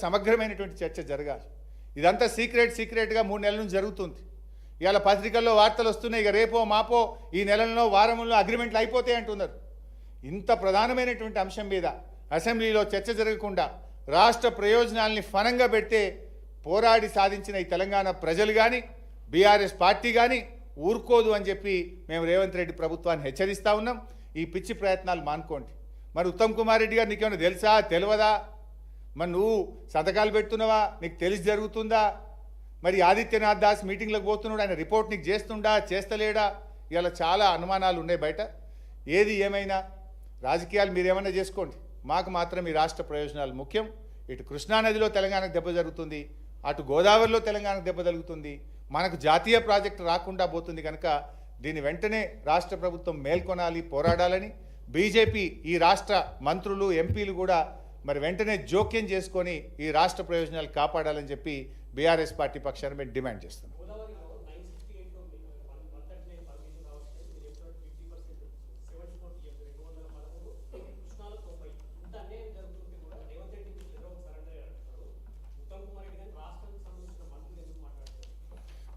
సమగ్రమైనటువంటి చర్చ జరగాలి. ఇదంతా సీక్రెట్గా 3 నెలల నుంచి జరుగుతుంది. ఇవాళ పత్రికల్లో వార్తలు వస్తున్నాయి, ఇక రేపో మాపో ఈ నెలల్లో వారంలో అగ్రిమెంట్లు అయిపోతాయి అంటున్నారు. ఇంత ప్రధానమైనటువంటి అంశం మీద అసెంబ్లీలో చర్చ జరగకుండా రాష్ట్ర ప్రయోజనాల్ని ఫనంగా పెడితే పోరాడి సాధించిన ఈ తెలంగాణ ప్రజలు కానీ బీఆర్ఎస్ పార్టీ కానీ ఊరుకోదు అని చెప్పి మేము రేవంత్ రెడ్డి ప్రభుత్వాన్ని హెచ్చరిస్తూ ఉన్నాం. ఈ పిచ్చి ప్రయత్నాలు మానుకోండి. మరి ఉత్తమ్ కుమార్ రెడ్డి గారు నీకేమైనా తెలుసా తెలియదా? మరి నువ్వు సంతకాలు పెడుతున్నావా? నీకు తెలిసి జరుగుతుందా? మరి ఆదిత్యనాథ్ దాస్ మీటింగ్లకు పోతున్నాడు, ఆయన రిపోర్ట్ నీకు చేస్తుండా చేస్తలేడా? ఇలా చాలా అనుమానాలు ఉన్నాయి బయట. ఏది ఏమైనా రాజకీయాలు మీరేమన్నా చేసుకోండి, మాకు మాత్రం ఈ రాష్ట్ర ప్రయోజనాలు ముఖ్యం. ఇటు కృష్ణానదిలో తెలంగాణకు దెబ్బ జరుగుతుంది, అటు గోదావరిలో తెలంగాణకు దెబ్బ జరుగుతుంది, మనకు జాతీయ ప్రాజెక్టు రాకుండా పోతుంది. కనుక దీన్ని వెంటనే రాష్ట్ర ప్రభుత్వం మేల్కొనాలి, పోరాడాలని బీజేపీ ఈ రాష్ట్ర మంత్రులు ఎంపీలు కూడా మరి వెంటనే జోక్యం చేసుకొని ఈ రాష్ట్ర ప్రయోజనాలు కాపాడాలని చెప్పి బీఆర్ఎస్ పార్టీ పక్షాన మేము డిమాండ్ చేస్తున్నాం.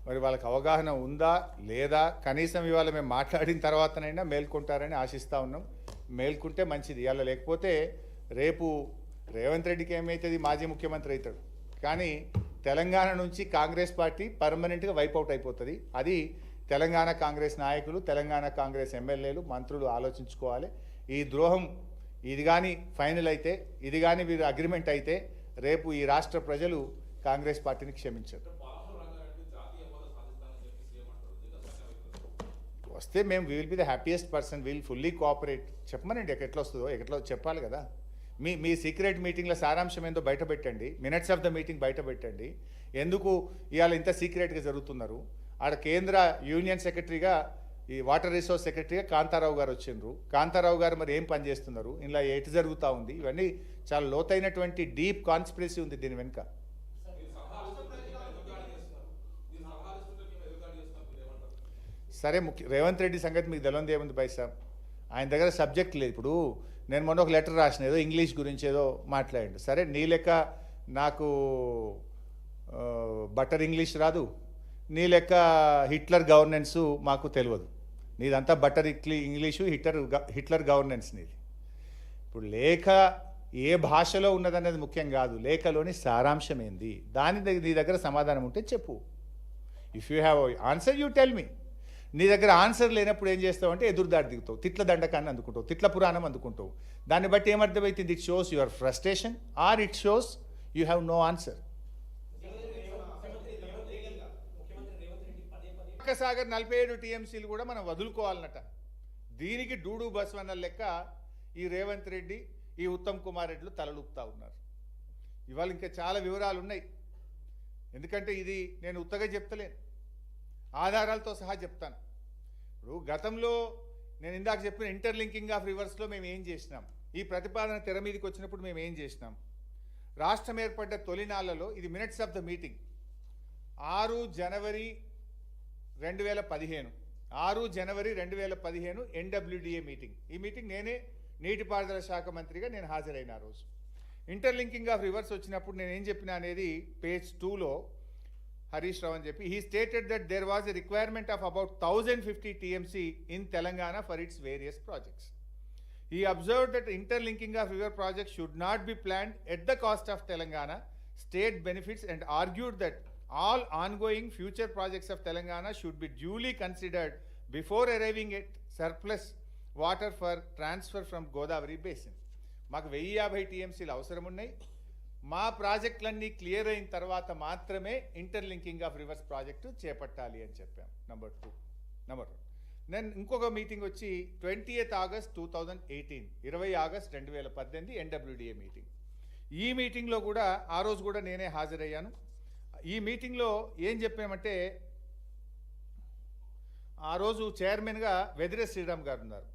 మరి వాళ్ళకి అవగాహన ఉందా లేదా? కనీసం ఇవాళ మేము మాట్లాడిన తర్వాతనైనా మేల్కొంటారని ఆశిస్తూ ఉన్నాం. మేల్కుంటే మంచిది. ఇవాళ లేకపోతే రేపు రేవంత్ రెడ్డికి ఏమవుతుంది? మాజీ ముఖ్యమంత్రి అవుతాడు, కానీ తెలంగాణ నుంచి కాంగ్రెస్ పార్టీ పర్మనెంట్గా వైపౌట్ అయిపోతుంది. అది తెలంగాణ కాంగ్రెస్ నాయకులు, తెలంగాణ కాంగ్రెస్ ఎమ్మెల్యేలు, మంత్రులు ఆలోచించుకోవాలి. ఈ ద్రోహం ఇది కానీ ఫైనల్ అయితే, ఇది కానీ వీరు అగ్రిమెంట్ అయితే రేపు ఈ రాష్ట్ర ప్రజలు కాంగ్రెస్ పార్టీని క్షమించరు. వస్తే మేము will be the happiest person, will fully cooperate. చెప్పమనండి ఎట్లా వస్తుందో, ఎట్లా చెప్పాలి కదా. మీ సీక్రెట్ మీటింగ్ల సారాంశం ఏందో బయట పెట్టండి, మినిట్స్ ఆఫ్ ద మీటింగ్ బయట పెట్టండి. ఎందుకు ఇవాళ ఇంత సీక్రెట్గా జరుగుతున్నారు? ఆడ కేంద్ర యూనియన్ సెక్రటరీగా, ఈ వాటర్ రిసోర్స్ సెక్రటరీగా కాంతారావు గారు వచ్చిండ్రు. కాంతారావు గారు మరి ఏం పని చేస్తున్నారు, ఇలా ఎటు జరుగుతూ ఉంది? ఇవన్నీ చాలా లోతైనటువంటి డీప్ కాన్స్పిరసీ ఉంది దీని వెనుక. సరే, రేవంత్ రెడ్డి సంగతి మీకు తెలియదు ఏముంది పైసా, ఆయన దగ్గర సబ్జెక్ట్ లేదు. ఇప్పుడు నేను మొన్న ఒక లెటర్ రాసిన, ఏదో ఇంగ్లీష్ గురించి ఏదో మాట్లాడండి. సరే, నీ లెక్క నాకు బటర్ ఇంగ్లీష్ రాదు, నీ లెక్క హిట్లర్ గవర్నెన్సు మాకు తెలియదు. నీదంతా బటర్ ఇంగ్లీషు, హిట్లర్ గవర్నెన్స్ నీది. ఇప్పుడు లేఖ ఏ భాషలో ఉన్నదనేది ముఖ్యం కాదు, లేఖలోని సారాంశం ఏంది నీ దగ్గర సమాధానం ఉంటే చెప్పు. If you have answer you tell me. నీ దగ్గర ఆన్సర్ లేనప్పుడు ఏం చేస్తావు అంటే ఎదురుదాడి దిగుతావు, తిట్ల దండకాన్ని అందుకుంటావు, తిట్ల పురాణం అందుకుంటావు. దాన్ని బట్టి ఏమర్థమవుతుంది? It shows your frustration or it shows you have no answer. Sagar 47 టీఎంసీలు కూడా మనం వదులుకోవాలన్నట. దీనికి డూడు బస్వన్న లెక్క ఈ రేవంత్ రెడ్డి, ఈ ఉత్తమ్ కుమార్ రెడ్డిలు తలలుపుతా ఉన్నారు. ఇవాళ ఇంకా చాలా వివరాలు ఉన్నాయి, ఎందుకంటే ఇది నేను ఉత్తగా చెప్తలేను, ఆధారాలతో సహా చెప్తాను. ఇప్పుడు గతంలో నేను ఇందాక చెప్పిన ఇంటర్లింకింగ్ ఆఫ్ రివర్స్లో మేము ఏం చేసినాం, ఈ ప్రతిపాదన తెర మీదకి వచ్చినప్పుడు మేము ఏం చేసినాం. రాష్ట్రం ఏర్పడ్డ తొలినాళ్లలో ఇది minutes of the meeting 6 January 2015 NWDA meeting. ఈ మీటింగ్ నేనే నీటిపారుదల శాఖ మంత్రిగా నేను హాజరైన ఆ రోజు. ఇంటర్లింకింగ్ ఆఫ్ రివర్స్ వచ్చినప్పుడు నేను ఏం చెప్పినా అనేది పేజ్ 2లో హరీష్ రావు అని చెప్పి, he stated that there was a requirement of about 1050 TMC in Telangana for its various projects. He observed that interlinking of river projects should not be planned at the cost of Telangana state benefits and argued that all ongoing future projects of Telangana should be duly considered before arriving at surplus water for transfer from Godavari basin. మాకు 1050 TMCలు అవసరం ఉన్నాయి. మా ప్రాజెక్టులన్నీ clear అయిన తర్వాత మాత్రమే interlinking of reverse project చేపట్టాలి అని చెప్పాం. నెంబర్ 2. నేను ఇంకొక మీటింగ్ వచ్చి 20th August 2018, 20 August 2018 NWDA meeting. ఈ మీటింగ్లో కూడా ఆ రోజు కూడా నేనే హాజరయ్యాను. ఈ మీటింగ్లో ఏం చెప్పామంటే, ఆ రోజు చైర్మన్గా వెదిరే శ్రీరామ్ గారు ఉన్నారు.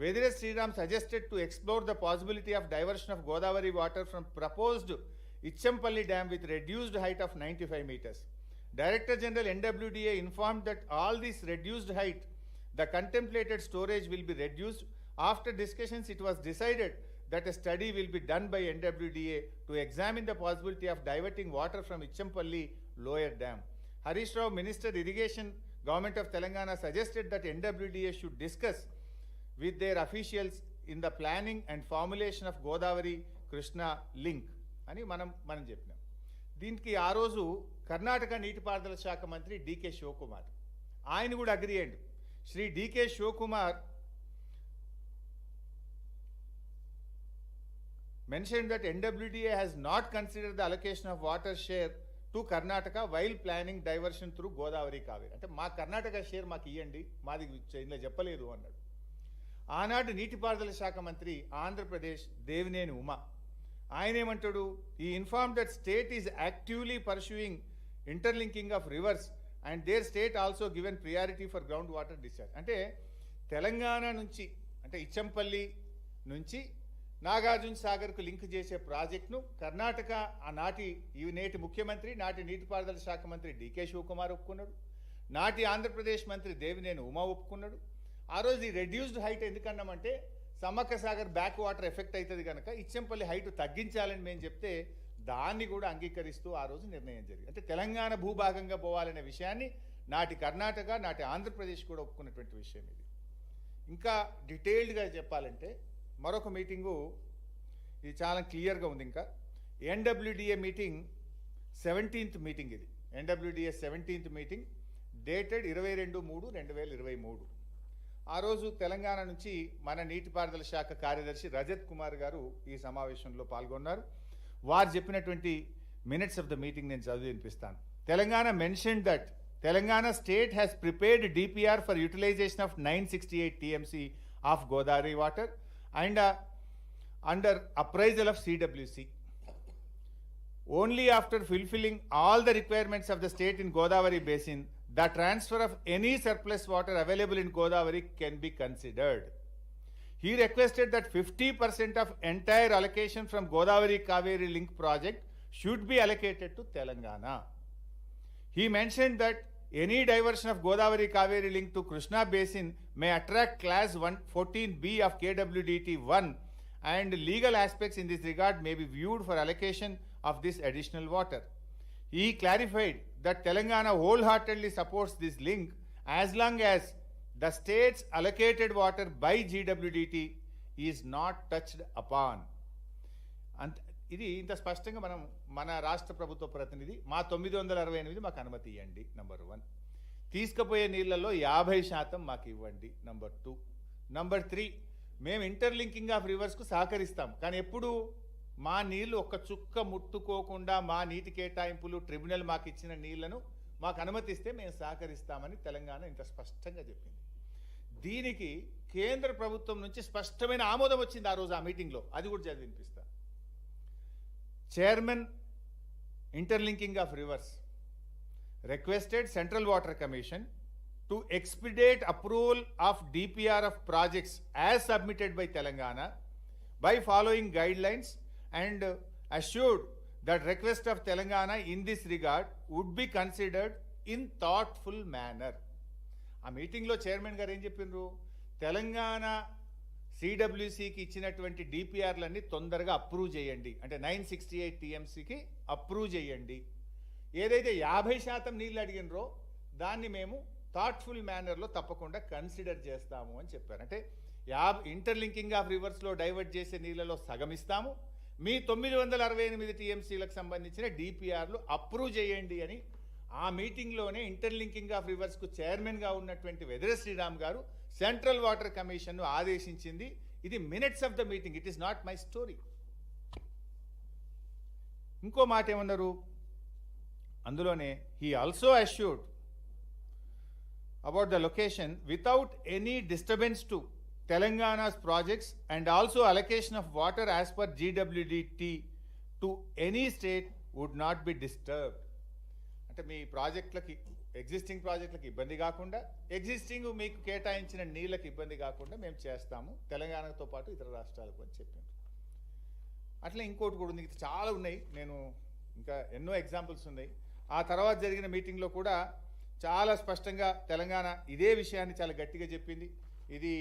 Vedire Sriram suggested to explore the possibility of diversion of Godavari water from proposed Ichampalli dam with reduced height of 95 meters. Director General NWDA informed that all this reduced height, the contemplated storage will be reduced. After discussions, it was decided that a study will be done by NWDA to examine the possibility of diverting water from Ichampalli lower dam. Harish Rao, Minister Irrigation, Government of Telangana, suggested that NWDA should discuss with their officials in the planning and formulation of Godavari Krishna link అని మనం చెప్పినాం. దీనికి ఆ రోజు కర్ణాటక నీటిపారుదల శాఖ మంత్రి decay Shivakumar ఆయన కూడా అగ్రి అయ్యాడు. Shri DK Shivakumar mentioned that NWDA has not considered the allocation of water share to Karnataka while planning diversion through Godavari Kaveri. అంటే మా కర్ణాటక షేర్ మాకు ఇవ్వండి, మాది ఇందులో చెప్పలేదు అన్నాడు. ఆనాడు నీటిపారుదల శాఖ మంత్రి ఆంధ్రప్రదేశ్ దేవినేని ఉమా ఆయన ఏమంటాడు, ఈ inform that state is actively pursuing interlinking of rivers and there state also given priority for ground water discharge. అంటే తెలంగాణ నుంచి అంటే ఇచ్చంపల్లి నుంచి నాగార్జున సాగర్కు లింక్ చేసే ప్రాజెక్టును కర్ణాటక నేటి ముఖ్యమంత్రి, నాటి నీటిపారుదల శాఖ మంత్రి డికే శివకుమార్ ఒప్పుకున్నాడు, నాటి ఆంధ్రప్రదేశ్ మంత్రి దేవినేని ఉమా ఒప్పుకున్నాడు. ఆ రోజు ఈ రెడ్యూస్డ్ హైట్ ఎందుకన్నామంటే Sammakka Sagar back water effect అవుతుంది కనుక ఇచ్చంపల్లి హైట్ తగ్గించాలని మేము చెప్తే దాన్ని కూడా అంగీకరిస్తూ ఆ రోజు నిర్ణయం జరిగింది. అంటే తెలంగాణ భూభాగంగా పోవాలనే విషయాన్ని నాటి కర్ణాటక, నాటి ఆంధ్రప్రదేశ్ కూడా ఒప్పుకున్నటువంటి విషయం ఇది. ఇంకా డీటెయిల్డ్గా చెప్పాలంటే మరొక మీటింగు ఇది చాలా క్లియర్గా ఉంది. ఇంకా ఎన్డబ్ల్యూడిఏ మీటింగ్ 17th మీటింగ్, ఇది ఎన్డబ్ల్యూడిఏ 17th మీటింగ్ డేటెడ్ 22/3/2023. ఆ రోజు తెలంగాణ నుంచి మన నీటిపారుదల శాఖ కార్యదర్శి రజత్ కుమార్ గారు ఈ సమావేశంలో పాల్గొన్నారు. వారు చెప్పినటువంటి మినిట్స్ ఆఫ్ ద మీటింగ్ నేను చదివి వినిపిస్తాను. Telangana mention that Telangana state has prepared DPR for utilization of 968 TMC of Godavari water and under appraisal of CWC. Only after fulfilling all the requirements of the state in Godavari basin, the transfer of any surplus water available in Godavari can be considered. He requested that 50% of entire allocation from Godavari Kaveri link project should be allocated to Telangana. He mentioned that any diversion of Godavari Kaveri link to Krishna basin may attract class 114B of KWDT 1 and legal aspects in this regard may be viewed for allocation of this additional water. He clarified that Telangana wholeheartedly supports this link as long as the state's allocated water by GWDT is not touched upon. ఇది ఇంత స్పష్టంగా మన రాష్ట్ర ప్రభుత్వ ప్రతినిధి మా 968 మాకు అనుమతి ఇవ్వండి నంబర్ 1, తీసుకుపోయే నీళ్లలో 50% మాకు ఇవ్వండి నంబర్ 2, నంబర్ 3 మేము ఇంటర్లింకింగ్ ఆఫ్ రివర్స్కు సహకరిస్తాం కానీ ఎప్పుడు మా నీళ్లు ఒక్క చుక్క ముట్టుకోకుండా మా నీటి కేటాయింపులు ట్రిబ్యునల్ మాకు ఇచ్చిన నీళ్లను మాకు అనుమతిస్తే మేము సహకరిస్తామని తెలంగాణ ఇంత స్పష్టంగా చెప్పింది. దీనికి కేంద్ర ప్రభుత్వం నుంచి స్పష్టమైన ఆమోదం వచ్చింది ఆ రోజు ఆ మీటింగ్లో, అది కూడా చదివి వినిపిస్తా. Chairman Interlinking of Rivers requested Central Water Commission to expedite approval of DPR of projects as submitted by Telangana by following guidelines and assured that request of Telangana in this regard would be considered in thoughtful manner. ఆ మీటింగ్లో chairman గారు ఏం చెప్పిండ్రు, తెలంగాణ సిడబ్ల్యూసికి ఇచ్చినటువంటి డిపిఆర్లన్నీ తొందరగా approve చేయండి, అంటే 968 టీఎంసీకి approve చేయండి. ఏదైతే 50% నీళ్ళు అడిగినరో దాన్ని మేము థాట్ఫుల్ మేనర్లో తప్పకుండా కన్సిడర్ చేస్తాము అని చెప్పారు. అంటే ఇంటర్లింకింగ్ ఆఫ్ రివర్స్లో డైవర్ట్ చేసే నీళ్ళలో సగం ఇస్తాము, మీ 968 టీఎంసీలకు సంబంధించిన డిపిఆర్లు అప్రూవ్ చేయండి అని ఆ మీటింగ్లోనే ఇంటర్లింకింగ్ ఆఫ్ రివర్స్కు చైర్మన్గా ఉన్నటువంటి వెదర శ్రీరామ్ గారు సెంట్రల్ వాటర్ కమిషన్ను ఆదేశించింది. ఇది minutes of the meeting, it is not my story. ఇంకో మాట ఏమన్నారు అందులోనే, he also assured about the location without any disturbance to Telangana's projects and also allocation of water as per GWDT to any state would not be disturbed. అంటే మీ ప్రాజెక్టులకి existing ప్రాజెక్టులకు ఇబ్బంది కాకుండా, existing మీకు కేటాయించిన నీళ్ళకి ఇబ్బంది కాకుండా మేము చేస్తాము తెలంగాణతో పాటు ఇతర రాష్ట్రాలకు అని చెప్పారు. అట్లా ఇంకోటి కూడా ఉంది, చాలా ఉన్నాయి, నేను ఇంకా ఎన్నో ఎగ్జాంపుల్స్ ఉన్నాయి. ఆ తర్వాత జరిగిన మీటింగ్లో కూడా చాలా స్పష్టంగా తెలంగాణ ఇదే విషయాన్ని చాలా గట్టిగా చెప్పింది. ఇది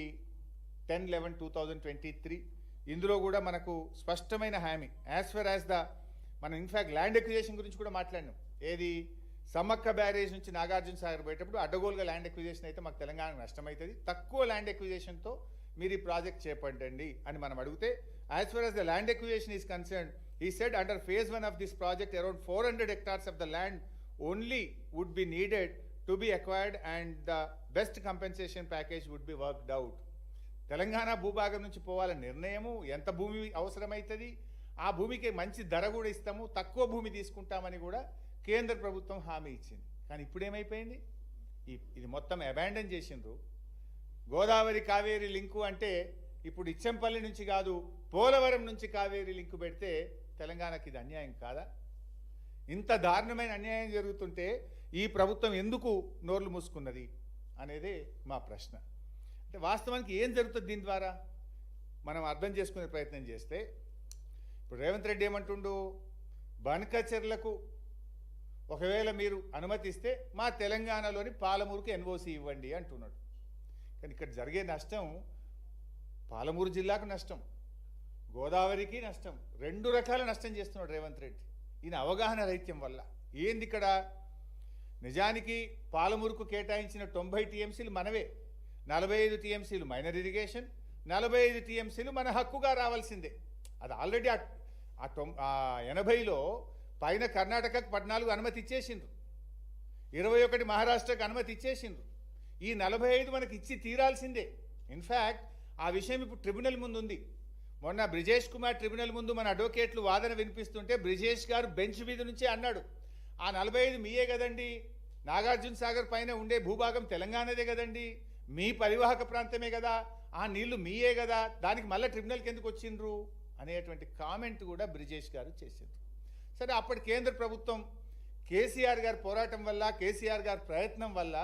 10/11/2023. ఇందులో కూడా మనకు స్పష్టమైన హామీ యాజ్ ఫర్ యాజ్ మనం ఇన్ఫ్యాక్ట్ ల్యాండ్ ఎక్విజేషన్ గురించి కూడా మాట్లాడినాం. ఏది సమ్మక్క బ్యారేజ్ నుంచి నాగార్జున సాగర్ పోయేటప్పుడు అడ్డగోలుగా ల్యాండ్ ఎక్విజేషన్ అయితే మాకు తెలంగాణకు నష్టమవుతుంది, తక్కువ ల్యాండ్ ఎక్విజేషన్తో మీరు ఈ ప్రాజెక్ట్ చేపట్టండి అని మనం అడిగితే as for as the land acquisition is concern he said under phase 1 of this project around 400 hectares of the land only would be needed to be acquired and the best compensation package would be worked out. Telangana భూభాగం నుంచి పోవాలని నిర్ణయము, ఎంత భూమి అవసరమవుతుంది, ఆ భూమికి మంచి ధర కూడా ఇస్తాము, తక్కువ భూమి తీసుకుంటామని కూడా కేంద్ర ప్రభుత్వం హామీ ఇచ్చింది. కానీ ఇప్పుడు ఏమైపోయింది, ఇది మొత్తం అబాండన్ చేసిండ్రు. గోదావరి కావేరీ లింకు అంటే ఇప్పుడు ఇచ్చంపల్లి నుంచి కాదు పోలవరం నుంచి కావేరీ లింకు పెడితే తెలంగాణకి ఇది అన్యాయం కాదా? ఇంత దారుణమైన అన్యాయం జరుగుతుంటే ఈ ప్రభుత్వం ఎందుకు నోర్లు మూసుకున్నది అనేదే మా ప్రశ్న. అంటే వాస్తవానికి ఏం జరుగుతుంది దీని ద్వారా మనం అర్థం చేసుకునే ప్రయత్నం చేస్తే, ఇప్పుడు రేవంత్ రెడ్డి ఏమంటుండు, బనకచెర్లకు ఒకవేళ మీరు అనుమతిస్తే మా తెలంగాణలోని పాలమూరుకి ఎన్ఓసి ఇవ్వండి అంటున్నాడు. కానీ ఇక్కడ జరిగే నష్టం పాలమూరు జిల్లాకు నష్టం, గోదావరికి నష్టం, రెండు రకాల నష్టం చేస్తున్నాడు రేవంత్ రెడ్డి. ఈయన అవగాహన రహిత్యం వల్ల ఏంది ఇక్కడ, నిజానికి పాలమూరుకు కేటాయించిన 90 టీఎంసీలు మనవే, 45 టీఎంసీలు మైనర్ ఇరిగేషన్, 45 టీఎంసీలు మన హక్కుగా రావాల్సిందే. అది ఆల్రెడీ ఆ 80లో పైన కర్ణాటకకు 14 అనుమతి ఇచ్చేసిండ్రు, 21 మహారాష్ట్రకు అనుమతి ఇచ్చేసిండ్రు, ఈ 45 మనకి ఇచ్చి తీరాల్సిందే. ఇన్ఫ్యాక్ట్ ఆ విషయం ఇప్పుడు ట్రిబ్యునల్ ముందు ఉంది. మొన్న బ్రిజేష్ కుమార్ ట్రిబ్యునల్ ముందు మన అడ్వకేట్లు వాదన వినిపిస్తుంటే బ్రిజేష్ గారు బెంచ్ మీద నుంచే అన్నాడు, ఆ 45 మీయే కదండి, నాగార్జున సాగర్ పైన ఉండే భూభాగం తెలంగాణదే కదండి, మీ పరివాహక ప్రాంతమే కదా, ఆ నీళ్లు మీయే కదా, దానికి మళ్ళీ ట్రిబ్యునల్కి ఎందుకు వచ్చిండ్రు అనేటువంటి కామెంట్ కూడా బ్రిజేష్ గారు చేసిండ్రు. సరే, అప్పటి కేంద్ర ప్రభుత్వం కేసీఆర్ గారి పోరాటం వల్ల, కేసీఆర్ గారి ప్రయత్నం వల్ల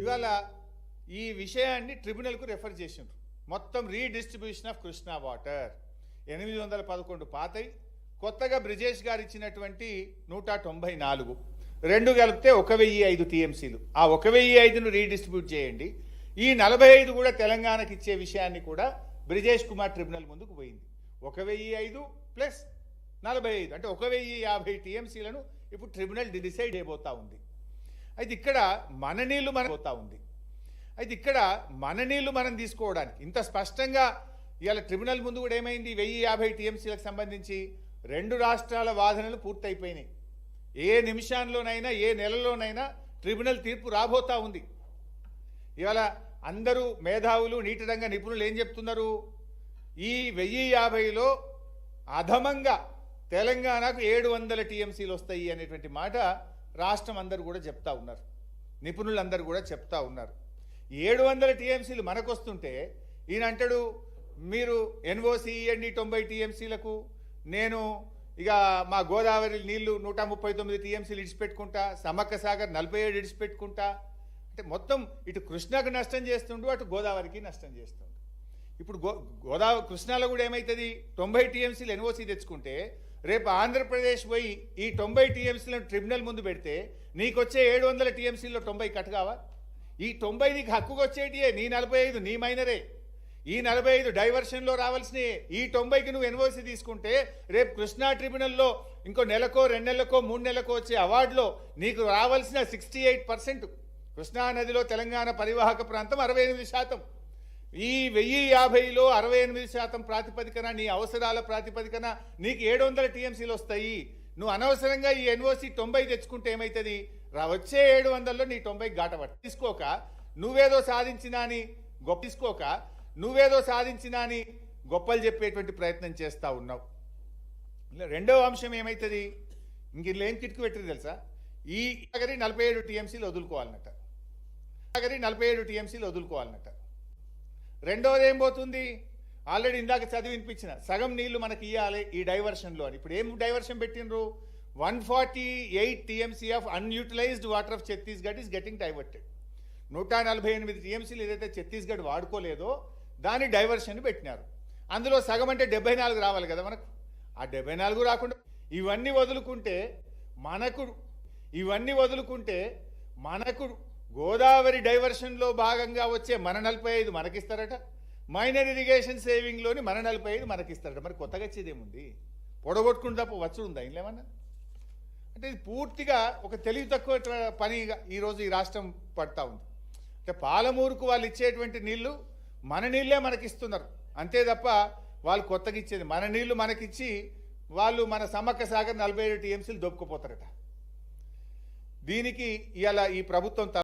ఇవాళ ఈ విషయాన్ని ట్రిబ్యునల్కు రెఫర్ చేసిండ్రు. మొత్తం రీడిస్ట్రిబ్యూషన్ ఆఫ్ కృష్ణా వాటర్ 811 పాతయి, కొత్తగా బ్రిజేష్ గారు ఇచ్చినటువంటి 194, రెండు కలిపితే 1005 టీఎంసీలు. ఆ 1005ను రీడిస్ట్రిబ్యూట్ చేయండి, ఈ 45 కూడా తెలంగాణకి ఇచ్చే విషయాన్ని కూడా బ్రిజేష్ కుమార్ ట్రిబ్యునల్ ముందుకు పోయింది. 1005 ప్లస్ 45 అంటే 1050 టీఎంసీలను ఇప్పుడు ట్రిబ్యునల్ డిసైడ్ అయిపోతా ఉంది. అయితే ఇక్కడ మన నీళ్లు మనం తీసుకోవడానికి ఇంత స్పష్టంగా ఇవాళ ట్రిబ్యునల్ ముందు కూడా ఏమైంది, 1050 టీఎంసీలకు సంబంధించి 2 రాష్ట్రాల వాదనలు పూర్తయిపోయినాయి. ఏ నిమిషాల్లోనైనా ఏ నెలలోనైనా ట్రిబ్యునల్ తీర్పు రాబోతా ఉంది. ఇవాళ అందరూ మేధావులు, నీటి రంగ నిపుణులు ఏం చెప్తున్నారు, ఈ 1050లో అధమంగా తెలంగాణకు 700 టీఎంసీలు వస్తాయి అనేటువంటి మాట రాష్ట్రం అందరూ కూడా చెప్తా ఉన్నారు, నిపుణులందరూ కూడా చెప్తా ఉన్నారు. 700 టీఎంసీలు మనకు వస్తుంటే ఈయన అంటాడు, మీరు ఎన్ఓసి ఇవ్వండి 90 టీఎంసీలకు, నేను ఇక మా గోదావరి నీళ్లు 139 టీఎంసీలు ఇడిచిపెట్టుకుంటా, సమ్మక్క సాగర్ 47 ఇడిచిపెట్టుకుంటా. అంటే మొత్తం ఇటు కృష్ణకు నష్టం చేస్తుండు, అటు గోదావరికి నష్టం చేస్తుండు. ఇప్పుడు గోదావరి కృష్ణాలో కూడా ఏమవుతుంది, 90 టీఎంసీలు ఎన్ఓసి తెచ్చుకుంటే రేపు ఆంధ్రప్రదేశ్ పోయి ఈ 90 టీఎంసీలను ట్రిబ్యునల్ ముందు పెడితే నీకు వచ్చే 700 టీఎంసీల్లో 90 కట్ కావా? ఈ 90 నీకు హక్కుకు వచ్చేటియే, నీ 45 నీ మైనరే, ఈ 45 డైవర్షన్లో రావాల్సినవి. ఈ 90కి నువ్వు ఎన్ఓసి తీసుకుంటే రేపు కృష్ణా ట్రిబ్యునల్లో ఇంకో నెలకో 2 నెలలకో 3 నెలలకో వచ్చే అవార్డులో నీకు రావాల్సిన 68%. కృష్ణా నదిలో తెలంగాణ పరివాహక ప్రాంతం 68%. ఈ 1050లో 68% ప్రాతిపదికన, నీ అవసరాల ప్రాతిపదికన నీకు 700 టీఎంసీలు వస్తాయి. నువ్వు అనవసరంగా ఈ ఎన్ఓసి 90 తెచ్చుకుంటే ఏమవుతుంది, వచ్చే 700లో నీ 90 గాటపట్టు తీసుకోక నువ్వేదో సాధించినా అని గొప్పలు చెప్పేటువంటి ప్రయత్నం చేస్తూ ఉన్నావు. రెండవ అంశం ఏమవుతుంది, ఇంక ఇట్లా ఏం కిటుకు పెట్టింది తెలుసా, ఈ 47 టీఎంసీలు వదులుకోవాలన్నట. రెండవది ఏం పోతుంది, ఆల్రెడీ ఇందాక చదివి వినిపించిన సగం నీళ్లు మనకి ఇవ్వాలి ఈ డైవర్షన్లో అని. ఇప్పుడు ఏం డైవర్షన్ పెట్టినరు, 148 TMC of unutilised water of Chhattisgarh is getting diverted. 148 టీఎంసీలు ఏదైతే ఛత్తీస్గఢ్ వాడుకోలేదో దాని డైవర్షన్ పెట్టినారు. అందులో సగం అంటే 74 రావాలి కదా మనకు, ఆ 74 రాకుండా ఇవన్నీ వదులుకుంటే మనకు గోదావరి డైవర్షన్లో భాగంగా వచ్చే మన 45 మనకిస్తారట, మైనర్ ఇరిగేషన్ సేవింగ్లోని మన 45 మనకి ఇస్తారట. మరి కొత్తగా వచ్చేదేముంది? పొడగొట్టుకుని తప్ప వచ్చుడు ఉందా ఇంకేమన్నా? అంటే ఇది పూర్తిగా ఒక తెలివి తక్కువ పనిగా ఈరోజు ఈ రాష్ట్రం పడతా ఉంది. అంటే పాలమూరుకు వాళ్ళు ఇచ్చేటువంటి నీళ్లు మన నీళ్ళే మనకిస్తున్నారు అంతే తప్ప వాళ్ళు కొత్తగా ఇచ్చేది మన నీళ్లు మనకిచ్చి వాళ్ళు మన సమ్మక్క సాగర్ 47 టీఎంసీలు దొప్పుకుపోతారట. దీనికి ఇవాళ ఈ ప్రభుత్వం